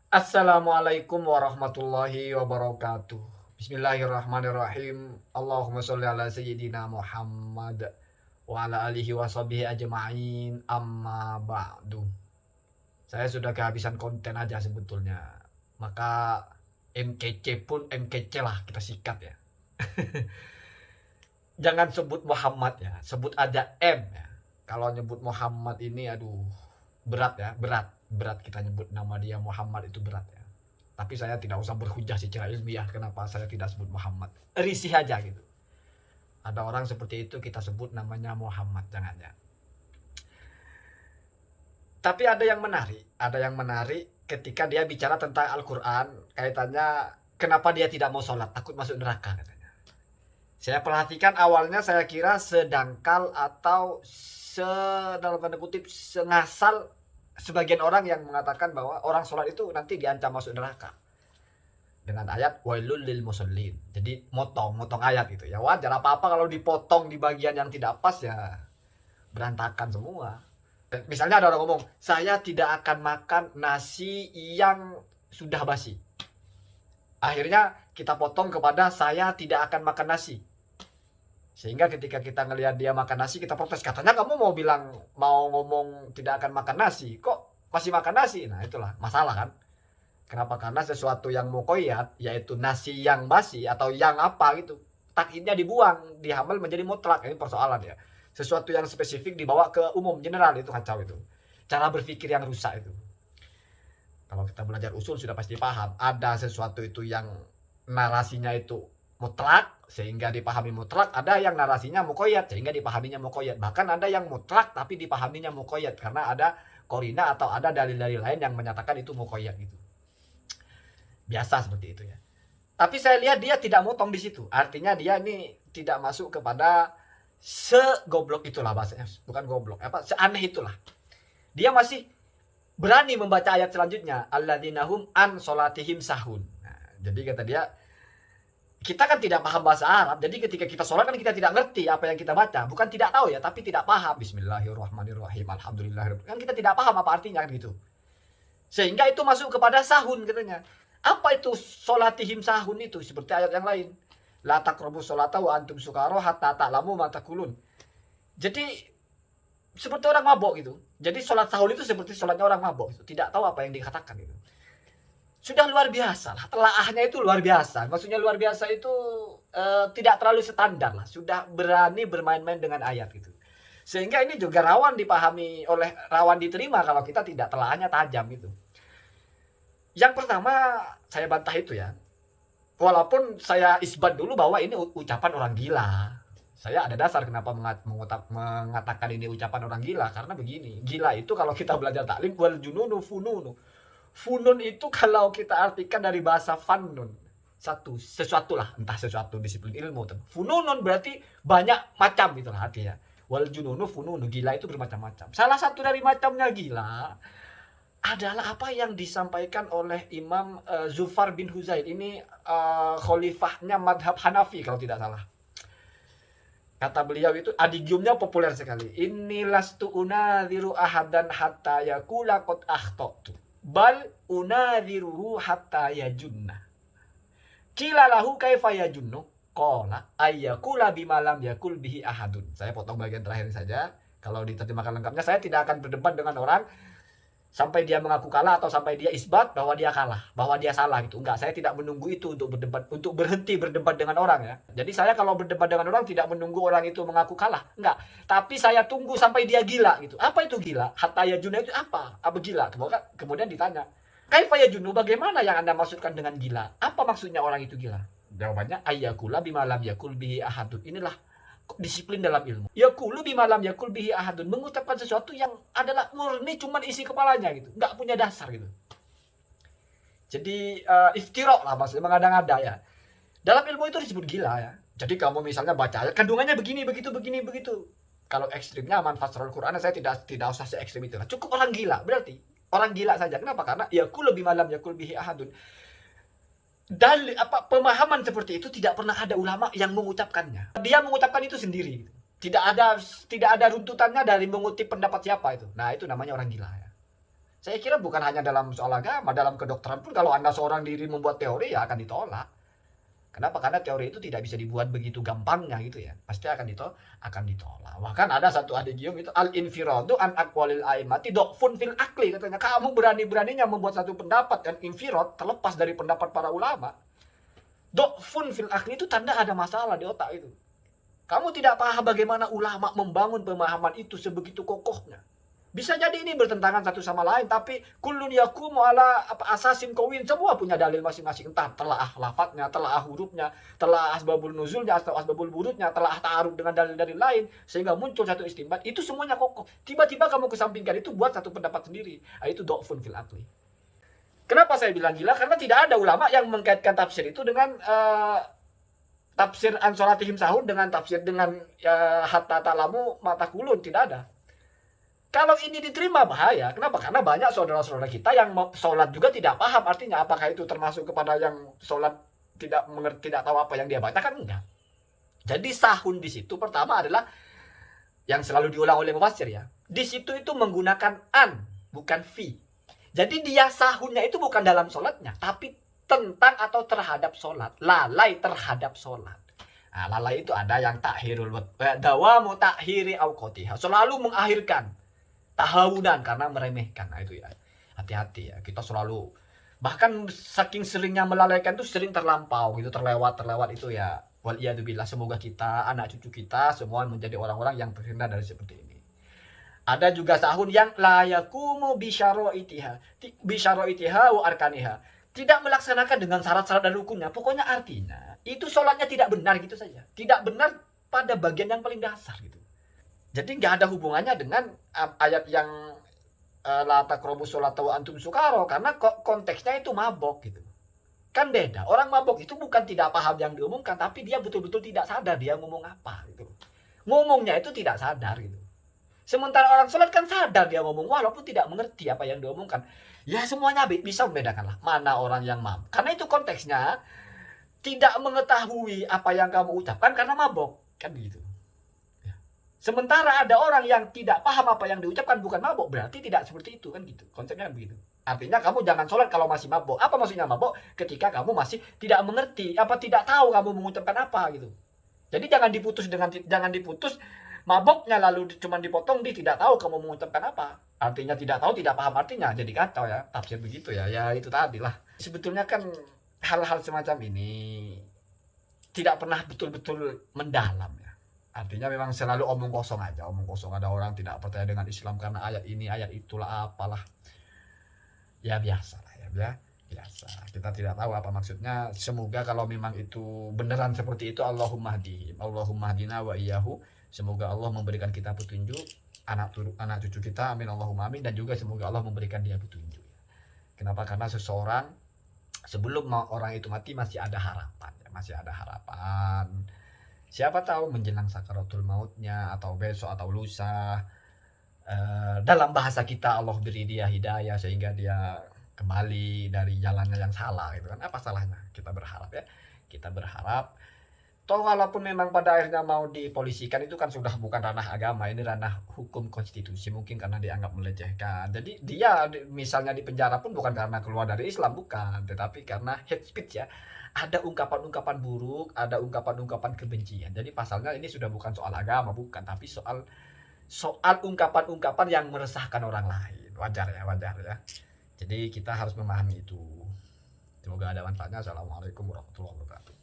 Assalamualaikum warahmatullahi wabarakatuh. Bismillahirrahmanirrahim. Allahumma sholli ala sayyidina Muhammad wa ala alihi wa sahbihi ajma'in. Amma ba'du. Saya sudah kehabisan konten aja sebetulnya. Maka MKC pun MKC lah kita sikat ya. Jangan sebut Muhammad ya, sebut aja M ya. Kalau nyebut Muhammad ini aduh berat ya, berat kita nyebut nama dia Muhammad itu berat ya. Tapi saya tidak usah berhujah secara ilmiah kenapa saya tidak sebut Muhammad. Risih aja gitu. Ada orang seperti itu kita sebut namanya Muhammad, jangan ya. Tapi ada yang menarik ketika dia bicara tentang Al-Quran, kaitannya kenapa dia tidak mau sholat, takut masuk neraka katanya. Saya perhatikan awalnya saya kira sedangkal atau dalam tanda kutip sengasal sebagian orang yang mengatakan bahwa orang sholat itu nanti diancam masuk neraka dengan ayat wailul lil musallin. Jadi motong ayat gitu ya. Wajar, apa-apa kalau dipotong di bagian yang tidak pas ya berantakan semua. Misalnya ada orang ngomong, saya tidak akan makan nasi yang sudah basi. Akhirnya kita potong kepada saya tidak akan makan nasi. Sehingga ketika kita ngelihat dia makan nasi, kita protes. Katanya kamu mau ngomong tidak akan makan nasi, kok masih makan nasi? Nah itulah masalah kan. Kenapa? Karena sesuatu yang muqayyad, yaitu nasi yang basi atau yang apa gitu, takhidnya dibuang, dihamil menjadi mutlak. Ini persoalan ya. Sesuatu yang spesifik dibawa ke umum, general, itu kacau itu. Cara berpikir yang rusak itu. Kalau kita belajar usul sudah pasti paham. Ada sesuatu itu yang narasinya itu mutlak sehingga dipahami mutlak, ada yang narasinya muqayyad sehingga dipahaminya muqayyad, bahkan ada yang mutlak tapi dipahaminya muqayyad karena ada korina atau ada dalil-dalil lain yang menyatakan itu muqayyad gitu. Biasa seperti itu ya. Tapi saya lihat dia tidak motong di situ. Artinya dia ini tidak masuk kepada segoblok itulah bahasanya, bukan goblok, seaneh itulah. Dia masih berani membaca ayat selanjutnya, alladzina hum an sholatihim sahun. Nah, jadi kata dia, kita kan tidak paham bahasa Arab, jadi ketika kita sholat kan kita tidak ngerti apa yang kita baca, bukan tidak tahu ya, tapi tidak paham. Bismillahirrahmanirrahim, alhamdulillah, kan kita tidak paham apa artinya kan gitu, sehingga itu masuk kepada sahun katanya. Apa itu sholatihim sahun itu? Seperti ayat yang lain, la taqrabu sholata wa antum sukara hatta ta'lamu ma taqulun. Jadi seperti orang mabok gitu. Jadi sholat sahun itu seperti sholatnya orang mabok gitu. Tidak tahu apa yang dikatakan gitu. Sudah luar biasa lah, telaahnya itu luar biasa. Maksudnya luar biasa itu tidak terlalu standar lah. Sudah berani bermain-main dengan ayat gitu. Sehingga ini juga rawan diterima kalau kita tidak telaahnya tajam gitu. Yang pertama saya bantah itu ya. Walaupun saya isbat dulu bahwa ini ucapan orang gila. Saya ada dasar kenapa mengatakan ini ucapan orang gila. Karena begini, gila itu kalau kita belajar taklim, wal jununu fununu. Funun itu kalau kita artikan dari bahasa fannun, sesuatu lah, entah sesuatu disiplin ilmu. Fununun berarti banyak macam gitu lah artinya. Wal jununu fununu, gila itu bermacam-macam. Salah satu dari macamnya gila adalah apa yang disampaikan oleh Imam Zufar bin Huzail. Ini khalifahnya madhab Hanafi kalau tidak salah. Kata beliau itu adigiumnya populer sekali. Inilastu unadhiru ahadan hatta yakula qad akhtotu. Bal unadhiruhu hatta yajunna. Qila lahu kaifa yajunnu? Qala ayyakula bimalam yakul bihi ahadun. Saya potong bagian terakhir saja. Kalau diterjemahkan lengkapnya, saya tidak akan berdebat dengan orang sampai dia mengaku kalah atau sampai dia isbat bahwa dia kalah, bahwa dia salah gitu. Enggak, saya tidak menunggu itu untuk berdebat, untuk berhenti berdebat dengan orang ya. Jadi saya kalau berdebat dengan orang tidak menunggu orang itu mengaku kalah, enggak. Tapi saya tunggu sampai dia gila gitu. Apa itu gila? Hatta yajuna itu apa? Apa gila? Kemudian ditanya, kaifa yajunu, bagaimana yang Anda maksudkan dengan gila? Apa maksudnya orang itu gila? Jawabannya ayyakula bimalam yakul bihi ahadun. Inilah disiplin dalam ilmu. Yakulu bimalam yakul bihi ahadun, mengucapkan sesuatu yang adalah murni cuman isi kepalanya gitu, nggak punya dasar gitu. Jadi iftirok lah, maksudnya mengada-ngada ya. Dalam ilmu itu disebut gila ya. Jadi kamu misalnya baca ayat kandungannya begini begitu. Kalau ekstrimnya manfaat Quran, saya tidak usah se ekstrim itu lah. Cukup orang gila, berarti orang gila saja. Kenapa? Karena yakulu bimalam yakul bihi ahadun. Pemahaman seperti itu tidak pernah ada ulama yang mengucapkannya. Dia mengucapkan itu sendiri. Tidak ada runtutannya dari mengutip pendapat siapa itu. Nah, itu namanya orang gila ya. Saya kira bukan hanya dalam soal agama, dalam kedokteran pun kalau Anda seorang diri membuat teori ya akan ditolak. Kenapa? Karena teori itu tidak bisa dibuat begitu gampangnya gitu ya. Pasti akan ditolak. Bahkan ada satu adigium itu al-infiradu an aqwalil a'immati dhafun fil akli, katanya. Kamu berani-beraninya membuat satu pendapat dan infirad terlepas dari pendapat para ulama. Dhafun fil akli itu tanda ada masalah di otak itu. Kamu tidak paham bagaimana ulama membangun pemahaman itu sebegitu kokohnya. Bisa jadi ini bertentangan satu sama lain, tapi kullun yakumu ala asasin kawin, semua punya dalil masing-masing. Entah telaah lafadznya, telaah hurufnya, telaah asbabul nuzulnya, atau asbabul burutnya, telaah ta'aruf dengan dalil-dalil lain, sehingga muncul satu istinbat. Itu semuanya kokoh. Tiba-tiba kamu kesampingkan itu, buat satu pendapat sendiri. Itu dhafun fil aqli. Kenapa saya bilang gila? Karena tidak ada ulama yang mengkaitkan tafsir itu dengan tafsir an sholatihim sahun dengan tafsir dengan hatta ta'lamu mata kulun. Tidak ada. Kalau ini diterima bahaya. Kenapa? Karena banyak saudara-saudara kita yang sholat juga tidak paham artinya. Apakah itu termasuk kepada yang sholat tidak mengerti, tidak tahu apa yang dia baca? Kan enggak. Jadi sahun di situ pertama adalah yang selalu diulang oleh mufassir ya. Di situ itu menggunakan an, bukan fi. Jadi dia sahunnya itu bukan dalam sholatnya, tapi tentang atau terhadap sholat. Lalai terhadap sholat. Nah, lalai itu ada yang takhirul dawamu takhiri awqatiha. Selalu mengakhirkan. Tahawunan karena meremehkan. Nah itu ya, hati-hati ya, kita selalu bahkan saking seringnya melalaikan tuh sering terlampau gitu, terlewat itu ya. Waliyadzubillah, semoga kita, anak cucu kita semua menjadi orang-orang yang terhindar dari seperti ini. Ada juga sahun yang la yakumu bisyaraitiha wa arkaniha, tidak melaksanakan dengan syarat-syarat dan rukunnya. Pokoknya artinya itu sholatnya tidak benar gitu saja, tidak benar pada bagian yang paling dasar gitu. Jadi nggak ada hubungannya dengan ayat yang la taqrabu sholata wa antum sukaro, karena konteksnya itu mabok gitu. Kan beda. Orang mabok itu bukan tidak paham yang diomongkan, tapi dia betul-betul tidak sadar dia ngomong apa gitu. Ngomongnya itu tidak sadar gitu. Sementara orang sholat kan sadar dia ngomong walaupun tidak mengerti apa yang diomongkan. Ya semuanya bisa membedakan lah mana orang yang mabok. Karena itu konteksnya tidak mengetahui apa yang kamu ucapkan karena mabok. Kan gitu. Sementara ada orang yang tidak paham apa yang diucapkan bukan mabuk, berarti tidak seperti itu kan gitu. Konsepnya kan begitu. Artinya kamu jangan sholat kalau masih mabuk. Apa maksudnya mabuk? Ketika kamu masih tidak mengerti, apa tidak tahu kamu mengucapkan apa gitu. Jadi jangan diputus mabuknya lalu cuma dipotong di tidak tahu kamu mengucapkan apa. Artinya tidak tahu, tidak paham artinya. Jadi kacau ya, tafsir begitu ya. Ya itu tadi lah. Sebetulnya kan hal-hal semacam ini tidak pernah betul-betul mendalam ya. Artinya memang selalu omong kosong aja, omong kosong. Ada orang tidak percaya dengan Islam karena ayat ini, ayat itulah, apalah. Ya biasa lah ya, biasa. Kita tidak tahu apa maksudnya. Semoga kalau memang itu beneran seperti itu, Allahumma hdina wa iyyahu. Semoga Allah memberikan kita petunjuk, anak cucu kita, amin Allahumma amin. Dan juga semoga Allah memberikan dia petunjuk. Kenapa? Karena seseorang sebelum orang itu mati masih ada harapan, ya. Masih ada harapan. Siapa tahu menjelang sakaratul mautnya atau besok atau lusa, dalam bahasa kita Allah beri dia hidayah sehingga dia kembali dari jalannya yang salah gitu kan. Apa salahnya kita berharap ya, kita berharap. Toh walaupun memang pada akhirnya mau dipolisikan itu kan sudah bukan ranah agama, ini ranah hukum konstitusi, mungkin karena dianggap melecehkan. Jadi dia misalnya di penjara pun bukan karena keluar dari Islam, bukan, tetapi karena hate speech ya. Ada ungkapan-ungkapan buruk, ada ungkapan-ungkapan kebencian. Jadi pasalnya ini sudah bukan soal agama, bukan, tapi soal ungkapan-ungkapan yang meresahkan orang lain. Wajar ya. Jadi kita harus memahami itu. Semoga ada manfaatnya. Assalamualaikum warahmatullahi wabarakatuh.